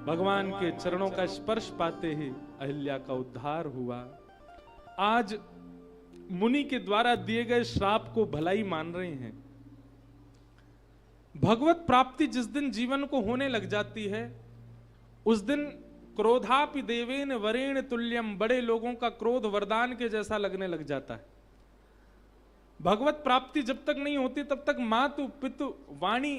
भगवान के चरणों का स्पर्श पाते ही अहिल्या का उद्धार हुआ। आज मुनि के द्वारा दिए गए श्राप को भलाई मान रहे हैं। भगवत प्राप्ति जिस दिन जीवन को होने लग जाती है, उस दिन क्रोधापि देवेन वरेण तुल्यम, बड़े लोगों का क्रोध वरदान के जैसा लगने लग जाता है। भगवत प्राप्ति जब तक नहीं होती तब तक मातु पितु वाणी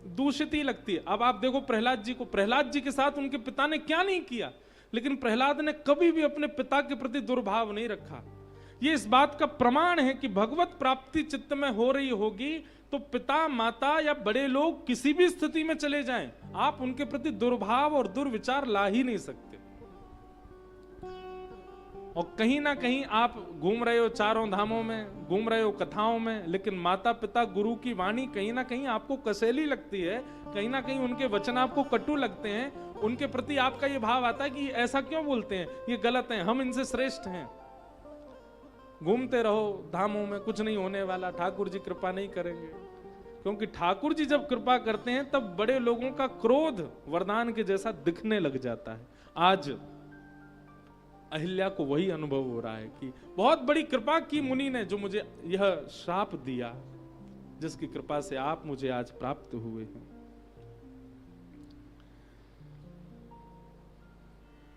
दूषित ही लगती है। अब आप देखो प्रहलाद जी को, प्रहलाद जी के साथ उनके पिता ने क्या नहीं किया, लेकिन प्रहलाद ने कभी भी अपने पिता के प्रति दुर्भाव नहीं रखा। ये इस बात का प्रमाण है कि भगवत प्राप्ति चित्त में हो रही होगी तो पिता माता या बड़े लोग किसी भी स्थिति में चले जाएं, आप उनके प्रति दुर्भाव और दुर्विचार ला ही नहीं सकते। और कहीं ना कहीं आप घूम रहे हो चारों धामों में, घूम रहे हो कथाओं में, लेकिन माता पिता गुरु की वाणी कहीं ना कहीं आपको कसैली लगती है, कहीं ना कहीं उनके वचन आपको कटु लगते हैं, उनके प्रति आपका ये भाव आता है कि ऐसा क्यों बोलते हैं, ये गलत है, हम इनसे श्रेष्ठ हैं। घूमते रहो धामों में, कुछ नहीं होने वाला, ठाकुर जी कृपा नहीं करेंगे। क्योंकि ठाकुर जी जब कृपा करते हैं तब बड़े लोगों का क्रोध वरदान के जैसा दिखने लग जाता है। आज अहिल्या को वही अनुभव हो रहा है कि बहुत बड़ी कृपा की मुनि ने, जो मुझे यह श्राप दिया, जिसकी कृपा से आप मुझे आज प्राप्त हुए हैं।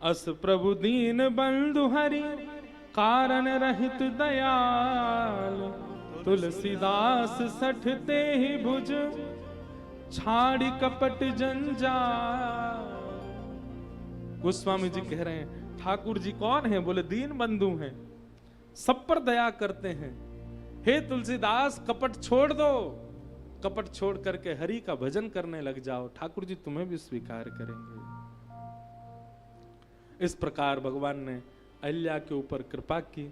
अस प्रभु दीन बंधु हरि, कारण रहित दयाल, तुलसीदास सठते ही भुज, छाड़ी कपट जंजाल। गोस्वामी जी कह रहे हैं ठाकुर जी कौन है? बोले दीन बंधु हैं, सब पर दया करते हैं। हे तुलसीदास कपट छोड़ दो, कपट छोड़ करके हरि का भजन करने लग जाओ, ठाकुर जी तुम्हें भी स्वीकार करेंगे। इस प्रकार भगवान ने अहिल्या के ऊपर कृपा की।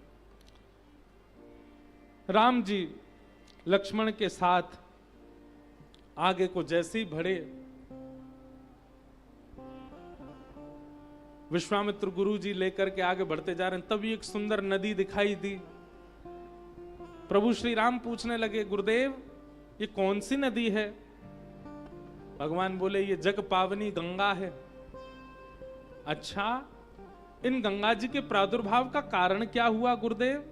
राम जी लक्ष्मण के साथ आगे को जैसे ही बढ़े, विश्वामित्र गुरु जी लेकर के आगे बढ़ते जा रहे हैं, तभी एक सुंदर नदी दिखाई दी। प्रभु श्री राम पूछने लगे गुरुदेव ये कौन सी नदी है? भगवान बोले ये जग पावनी गंगा है। अच्छा, इन गंगा जी के प्रादुर्भाव का कारण क्या हुआ गुरुदेव?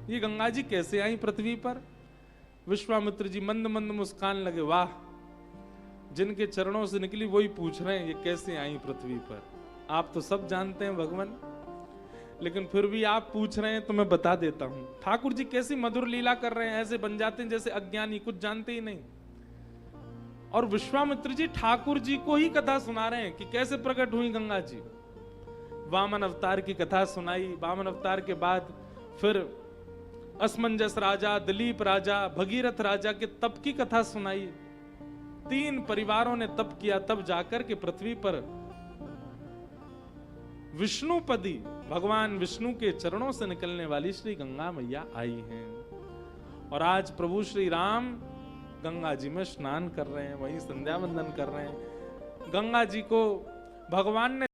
ये गंगा जी कैसे आई पृथ्वी पर? विश्वामित्र जी मंद मंद मुस्कान लगे, वाह, जिनके चरणों से निकली वही पूछ रहे हैं ये कैसे आई पृथ्वी पर। आप तो सब जानते हैं भगवान, लेकिन फिर भी आप पूछ रहे हैं तो मैं बता देता हूं। ठाकुर जी कैसी मधुर लीला कर रहे हैं, ऐसे बन जाते हैं जैसे अज्ञानी, कुछ जानते ही नहीं। और विश्वामित्र जी ठाकुर जी को ही कथा सुना रहे हैं कि कैसे प्रकट हुई गंगा जी। वामन अवतार की कथा सुनाई। वामन अवतार के बाद फिर असमंजस राजा, दिलीप राजा, भगीरथ राजा के तप की कथा सुनाई। 3 परिवारों ने तप किया, तब जाकर के पृथ्वी पर विष्णुपदी भगवान विष्णु के चरणों से निकलने वाली श्री गंगा मैया आई हैं। और आज प्रभु श्री राम गंगा जी में स्नान कर रहे हैं, वहीं संध्या वंदन कर रहे हैं। गंगा जी को भगवान ने